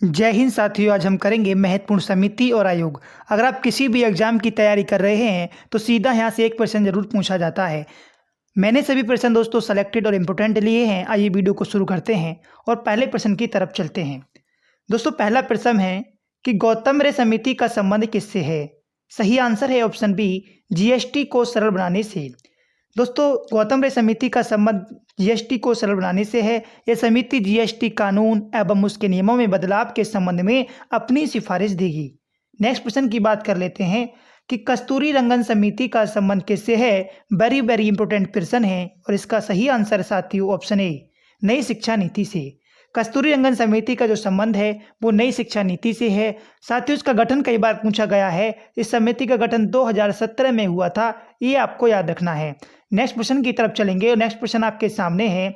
जय हिंद साथियों। आज हम करेंगे महत्वपूर्ण समिति और आयोग। अगर आप किसी भी एग्जाम की तैयारी कर रहे हैं तो सीधा यहाँ से एक प्रश्न जरूर पूछा जाता है। मैंने सभी प्रश्न दोस्तों सेलेक्टेड और इम्पोर्टेंट लिए हैं। आइए वीडियो को शुरू करते हैं और पहले प्रश्न की तरफ चलते हैं। दोस्तों पहला प्रश्न है कि गौतम रे समिति का संबंध किससे है। सही आंसर है ऑप्शन बी, जीएसटी को सरल बनाने से। दोस्तों गौतम रे समिति का संबंध जीएसटी को सरल बनाने से है। यह समिति जीएसटी कानून एवं उसके नियमों में बदलाव के संबंध में अपनी सिफारिश देगी। नेक्स्ट प्रश्न की बात कर लेते हैं कि कस्तूरी रंगन समिति का संबंध किससे है। वेरी इंपॉर्टेंट प्रश्न है और इसका सही आंसर साथियों ऑप्शन ए, नई शिक्षा नीति से। कस्तूरी रंगन समिति का जो संबंध है वो नई शिक्षा नीति से है। साथियों इसका गठन कई बार पूछा गया है। इस समिति का गठन 2017 में हुआ था, ये आपको याद रखना है। नेक्स्ट प्रश्न की तरफ चलेंगे और नेक्स्ट प्रश्न आपके सामने है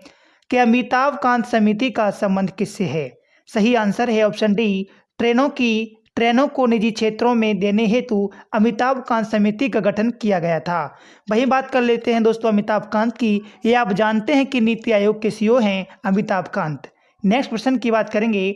कि अमिताभ कांत समिति का संबंध किससे है। सही आंसर है ऑप्शन डी, ट्रेनों को निजी क्षेत्रों में देने हेतु अमिताभ कांत समिति का गठन किया गया था। वही बात कर लेते हैं दोस्तों अमिताभ कांत की। ये आप जानते हैं कि नीति आयोग के सीईओ हैं अमिताभ कांत। नेक्स्ट प्रश्न की बात करेंगे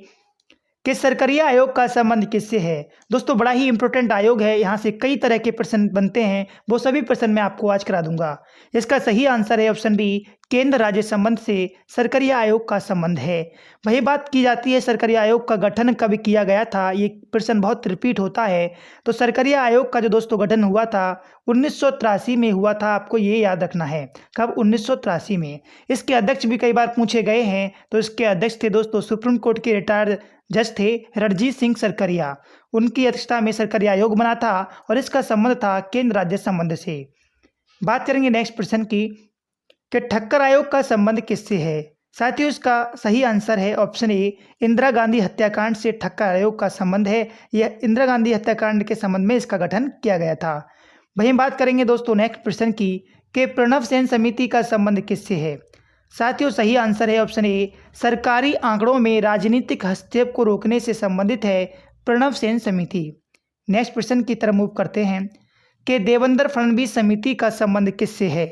कि सरकरिया आयोग का संबंध किससे है। दोस्तों बड़ा ही इंपॉर्टेंट आयोग है, यहाँ से कई तरह के प्रश्न बनते हैं, वो सभी प्रश्न मैं आपको आज करा दूंगा। इसका सही आंसर है ऑप्शन बी, केंद्र राज्य संबंध से सरकरिया आयोग का संबंध है। वही बात की जाती है सरकरिया आयोग का गठन कब किया गया था, ये प्रश्न बहुत रिपीट होता है। तो सरकरिया आयोग का जो दोस्तों गठन हुआ था 1983 में हुआ था, आपको ये याद रखना है। कब? 1983 में। इसके अध्यक्ष भी कई बार पूछे गए हैं। तो इसके अध्यक्ष थे दोस्तों सुप्रीम कोर्ट के रिटायर्ड जज थे रणजीत सिंह सरकरिया। उनकी अध्यक्षता में सरकरिया आयोग बना था और इसका संबंध था केंद्र राज्य संबंध से। बात करेंगे नेक्स्ट प्रश्न की कि ठक्कर आयोग का संबंध किससे है। साथियों इसका सही आंसर है ऑप्शन ए, इंदिरा गांधी हत्याकांड से ठक्कर आयोग का संबंध है। यह इंदिरा गांधी हत्याकांड के संबंध में इसका गठन किया गया था। वहीं बात करेंगे दोस्तों नेक्स्ट प्रश्न की कि प्रणव सेन समिति का संबंध किससे है। साथियों सही आंसर है ऑप्शन ए, सरकारी आंकड़ों में राजनीतिक हस्तक्षेप को रोकने से संबंधित है प्रणव सेन समिति। नेक्स्ट प्रश्न की तरफ मूव करते हैं कि देवेंद्र फडणवीस समिति का संबंध किससे है।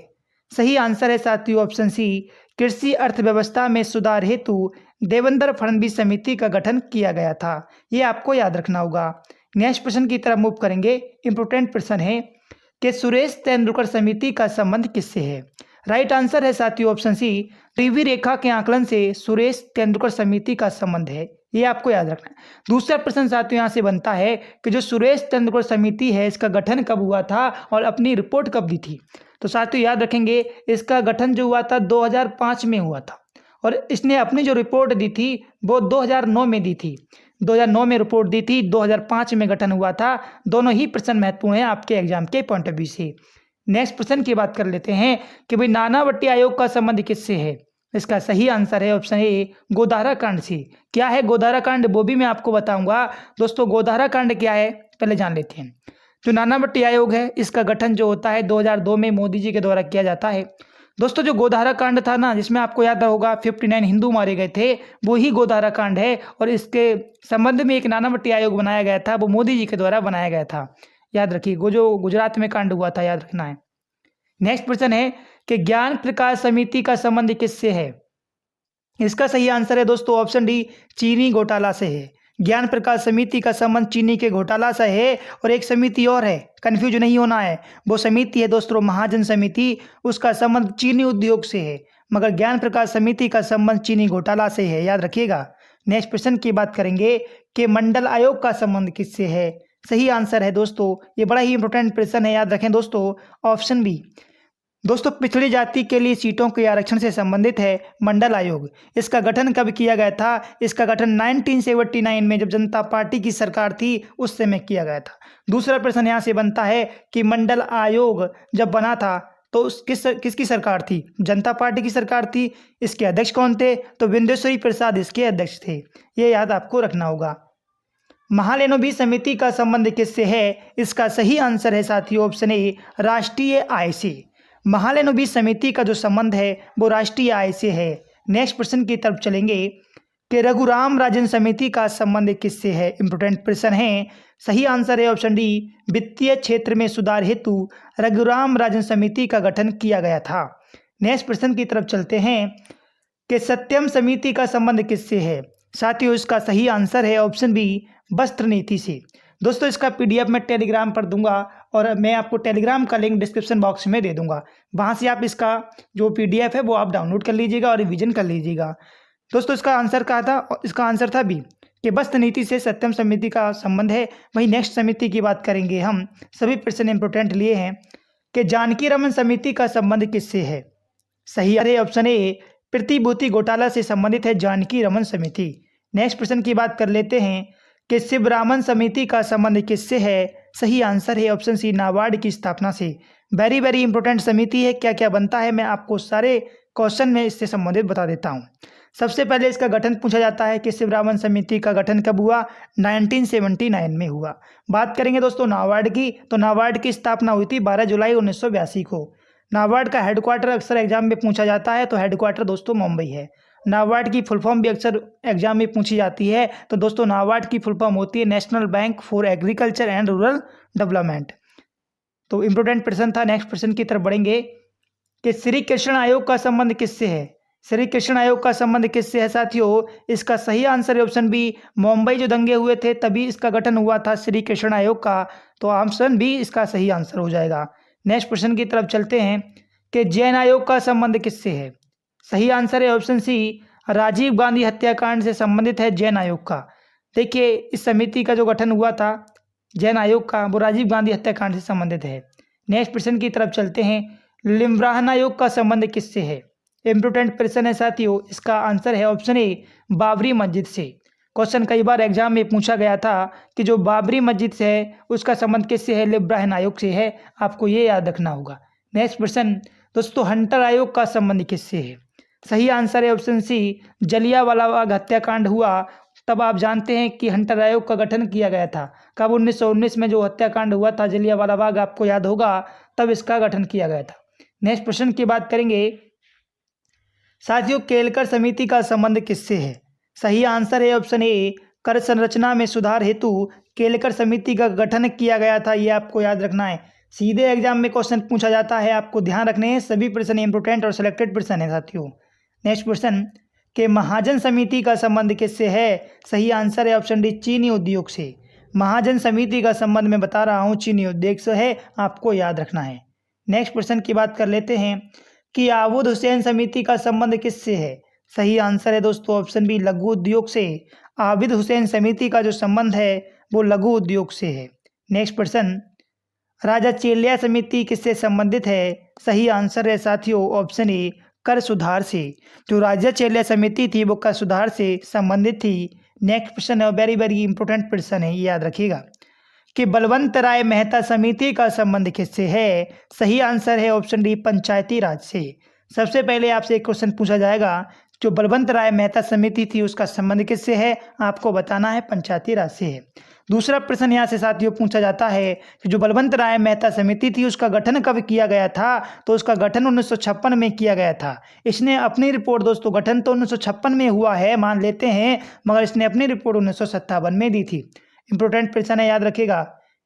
सही आंसर है साथियों ऑप्शन सी, कृषि अर्थव्यवस्था में सुधार हेतु देवेंद्र फडणवीस समिति का गठन किया गया था। ये आपको याद रखना होगा। नेक्स्ट प्रश्न की तरफ मूव करेंगे। इंपॉर्टेंट प्रश्न है कि सुरेश तेंदुलकर समिति का संबंध किससे है। राइट आंसर है साथियों ऑप्शन सी, टीवी रेखा के आकलन से सुरेश तेंदुलकर समिति का संबंध है। ये आपको याद रखना है। दूसरा प्रश्न साथियों यहाँ से बनता है कि जो सुरेश तेंदुलकर समिति है इसका गठन कब हुआ था और अपनी रिपोर्ट कब दी थी। तो साथियों याद रखेंगे इसका गठन जो हुआ था 2005 में हुआ था और इसने अपनी जो रिपोर्ट दी थी वो 2009 में दी थी। 2009 में रिपोर्ट दी थी, 2005 में गठन हुआ था। दोनों ही प्रश्न महत्वपूर्ण हैं आपके एग्जाम के पॉइंट ऑफ व्यू से। नेक्स्ट प्रश्न की बात कर लेते हैं कि भाई नानावटी आयोग का संबंध किससे है। इसका सही आंसर है ऑप्शन ए, गोधारा कांड से। क्या है गोधारा कांड, वो भी मैं आपको बताऊंगा। दोस्तों गोधारा कांड क्या है पहले जान लेते हैं। जो नानावटी आयोग है इसका गठन जो होता है 2002 में मोदी जी के द्वारा किया जाता है। दोस्तों जो गोधारा कांड था ना, जिसमें आपको याद होगा 59 हिंदू मारे गए थे, वो ही गोधारा कांड है और इसके संबंध में एक नानावटी आयोग बनाया गया था, वो मोदी जी के द्वारा बनाया गया था। याद रखिए, वो जो गुजरात में कांड हुआ था, याद रखना है। नेक्स्ट प्रश्न है कि ज्ञान प्रकाश समिति का संबंध किससे है। इसका सही आंसर है दोस्तों ऑप्शन डी, चीनी घोटाला से है। ज्ञान प्रकाश समिति का संबंध चीनी के घोटाला से है। और एक समिति और है, कंफ्यूज नहीं होना है, वो समिति है दोस्तों महाजन समिति, उसका संबंध चीनी उद्योग से है। मगर ज्ञान प्रकाश समिति का संबंध चीनी घोटाला से है, याद रखिएगा। नेक्स्ट प्रश्न की बात करेंगे कि मंडल आयोग का संबंध किससे है। सही आंसर है दोस्तों, ये बड़ा ही इंपॉर्टेंट प्रश्न है, याद रखें दोस्तों, ऑप्शन बी। दोस्तों पिछड़ी जाति के लिए सीटों के आरक्षण से संबंधित है मंडल आयोग। इसका गठन कब किया गया था। इसका गठन 1979 में जब जनता पार्टी की सरकार थी उस समय किया गया था। दूसरा प्रश्न यहाँ से बनता है कि मंडल आयोग जब बना था तो किसकी सरकार थी। जनता पार्टी की सरकार थी। इसके अध्यक्ष कौन थे, तो विंदेश्वरी प्रसाद इसके अध्यक्ष थे। ये याद आपको रखना होगा। महालेनोबिस समिति का संबंध किससे है। इसका सही आंसर है साथियों ऑप्शन ए, राष्ट्रीय आय से। महालेनोबिस समिति का जो संबंध है वो राष्ट्रीय आय से है। नेक्स्ट प्रश्न की तरफ चलेंगे कि रघुराम राजन समिति का संबंध किससे है। इंपोर्टेंट प्रश्न है। सही आंसर है ऑप्शन डी, वित्तीय क्षेत्र में सुधार हेतु रघुराम राजन समिति का गठन किया गया था। नेक्स्ट प्रश्न की तरफ चलते हैं कि सत्यम समिति का संबंध किससे है। साथ ही इसका सही आंसर है ऑप्शन बी, वस्त्र नीति से। दोस्तों इसका पीडीएफ मैं टेलीग्राम पर दूंगा और मैं आपको टेलीग्राम का लिंक डिस्क्रिप्शन बॉक्स में दे दूंगा। वहां से आप इसका जो पीडीएफ है वो आप डाउनलोड कर लीजिएगा और रिवीजन कर लीजिएगा। दोस्तों इसका आंसर कहा था, इसका आंसर था बी कि वस्त्र नीति से सत्यम समिति का संबंध है। वहीं नेक्स्ट समिति की बात करेंगे हम, सभी प्रश्न इंपोर्टेंट लिए हैं कि जानकी रमन समिति का संबंध किससे है। सही है ऑप्शन ए, प्रतिभूति घोटाला से संबंधित है जानकी रमन समिति। नेक्स्ट प्रश्न की बात कर लेते हैं कि शिवरामन समिति का संबंध किससे है। सही आंसर है ऑप्शन सी, नाबार्ड की स्थापना से। वेरी वेरी इंपॉर्टेंट समिति है, क्या क्या बनता है मैं आपको सारे क्वेश्चन में इससे संबंधित बता देता हूँ। सबसे पहले इसका गठन पूछा जाता है कि शिवरामन समिति का गठन कब हुआ, 1979 में हुआ। बात करेंगे दोस्तों नाबार्ड की, तो नाबार्ड की स्थापना हुई थी 12 जुलाई 1982 को। नाबार्ड का हेडक्वार्टर अक्सर एग्जाम में पूछा जाता है, तो हेडक्वार्टर दोस्तों मुंबई है। नाबार्ड की फुल फॉर्म भी अक्सर एग्जाम में पूछी जाती है, तो दोस्तों नाबार्ड की फुल फॉर्म होती है national bank for agriculture and rural development. तो इंपॉर्टेंट प्रश्न था। नेक्स्ट प्रश्न की तरफ बढ़ेंगे कि श्री कृष्ण आयोग का संबंध किससे है। श्री कृष्ण आयोग का संबंध किससे है साथियों, इसका सही आंसर है ऑप्शन बी, मुंबई जो दंगे हुए थे तभी इसका गठन हुआ था श्री कृष्ण आयोग का, तो ऑप्शन बी इसका सही आंसर हो जाएगा। नेक्स्ट प्रश्न की तरफ चलते हैं कि जैन आयोग का संबंध किससे है। सही आंसर है ऑप्शन सी, राजीव गांधी हत्याकांड से संबंधित है जैन आयोग का। देखिए इस समिति का जो गठन हुआ था जैन आयोग का, वो राजीव गांधी हत्याकांड से संबंधित है। नेक्स्ट प्रश्न की तरफ चलते हैं, लिम्राहन आयोग का संबंध किससे है। इंपोर्टेंट प्रश्न है साथियों, इसका आंसर है ऑप्शन ए, बाबरी मस्जिद से। क्वेश्चन कई बार एग्जाम में पूछा गया था कि जो बाबरी मस्जिद से है उसका संबंध किससे है, लिम्राहन आयोग से है, आपको ये याद रखना होगा। नेक्स्ट प्रश्न दोस्तों, हंटर आयोग का संबंध किससे है। सही आंसर है ऑप्शन सी, जलियांवाला बाग हत्याकांड हुआ तब आप जानते हैं कि हंटर आयोग का गठन किया गया था। कब, 1919 में जो हत्याकांड हुआ था जलियांवाला बाग, आपको याद होगा, तब इसका गठन किया गया था। नेक्स्ट प्रश्न की बात करेंगे साथियों, केलकर समिति का संबंध किससे है। सही आंसर है ऑप्शन ए, कर संरचना में सुधार हेतु केलकर समिति का गठन किया गया था, ये आपको याद रखना है। सीधे एग्जाम में क्वेश्चन पूछा जाता है, आपको ध्यान रखने हैं, सभी प्रश्न इंपोर्टेंट और सिलेक्टेड प्रश्न है साथियों। नेक्स्ट प्रश्न कि महाजन समिति का संबंध किससे है। सही आंसर है ऑप्शन डी, चीनी उद्योग से। महाजन समिति का संबंध मैं बता रहा हूँ चीनी उद्योग से है, आपको याद रखना है। नेक्स्ट प्रश्न की बात कर लेते हैं कि आबुद हुसैन समिति का संबंध किससे है। सही आंसर है दोस्तों ऑप्शन बी, लघु उद्योग से। आबिद हुसैन समिति का जो संबंध है वो लघु उद्योग से है। नेक्स्ट प्रश्न, राजा चेलिया समिति किससे संबंधित है। सही आंसर है साथियों ऑप्शन ए, कर सुधार से। जो राजा चेलिया समिति थी वो कर सुधार से संबंधित थी। नेक्स्ट प्रश्न है वेरी वेरी इंपॉर्टेंट प्रश्न है, ये याद रखिएगा कि बलवंत राय मेहता समिति का संबंध किससे है। सही आंसर है ऑप्शन डी, पंचायती राज से। सबसे पहले आपसे एक क्वेश्चन पूछा जाएगा, जो बलवंत राय मेहता समिति थी उसका संबंध किससे है, आपको बताना है पंचायती राज से है। दूसरा प्रश्न यहाँ से साथियों पूछा जाता है कि जो बलवंत राय मेहता समिति थी उसका गठन कब किया गया था, तो उसका गठन 1956 में किया गया था। इसने अपनी रिपोर्ट दोस्तों, गठन तो 1956 में हुआ है मान लेते हैं, मगर इसने अपनी रिपोर्ट 1957 में दी थी। इंपोर्टेंट प्रश्न है, याद रखिएगा।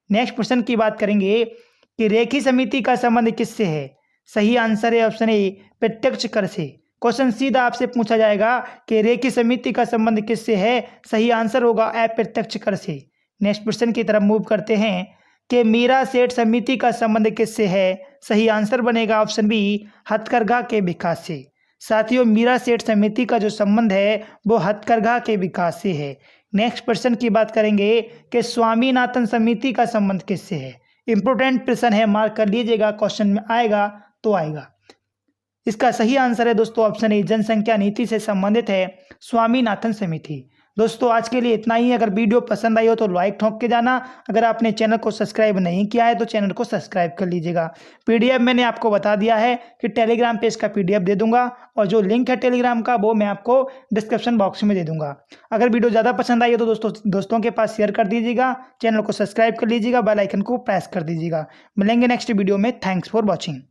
नेक्स्ट प्रश्न की बात करेंगे कि रेखी समिति का संबंध किससे है। सही आंसर है ऑप्शन ए, प्रत्यक्ष कर से। क्वेश्चन सीधा आपसे पूछा जाएगा कि रेखी समिति का संबंध किससे है, सही आंसर होगा अप्रत्यक्ष कर से। नेक्स्ट प्रश्न की तरफ मूव करते हैं कि मीरा सेठ समिति का संबंध किससे है। सही आंसर बनेगा ऑप्शन बी, हथकरघा के विकास से। साथियों मीरा सेठ समिति का जो संबंध है वो हथकरघा के विकास से है। नेक्स्ट प्रश्न की बात करेंगे कि स्वामीनाथन समिति का संबंध किससे है। इंपोर्टेंट प्रश्न है, मार्क कर लीजिएगा, क्वेश्चन में आएगा तो आएगा। इसका सही आंसर है दोस्तों ऑप्शन ए, जनसंख्या नीति से संबंधित है स्वामीनाथन समिति। दोस्तों आज के लिए इतना ही। अगर वीडियो पसंद आई हो तो लाइक ठोक के जाना। अगर आपने चैनल को सब्सक्राइब नहीं किया है तो चैनल को सब्सक्राइब कर लीजिएगा। पीडीएफ मैंने आपको बता दिया है कि टेलीग्राम पे इसका पीडीएफ दे दूंगा, और जो लिंक है टेलीग्राम का वो मैं आपको डिस्क्रिप्शन बॉक्स में दे दूंगा। अगर वीडियो ज़्यादा पसंद आई हो तो दोस्तों के पास शेयर कर दीजिएगा, चैनल को सब्सक्राइब कर लीजिएगा, बेल आइकन को प्रेस कर दीजिएगा। मिलेंगे नेक्स्ट वीडियो में। Thanks for watching.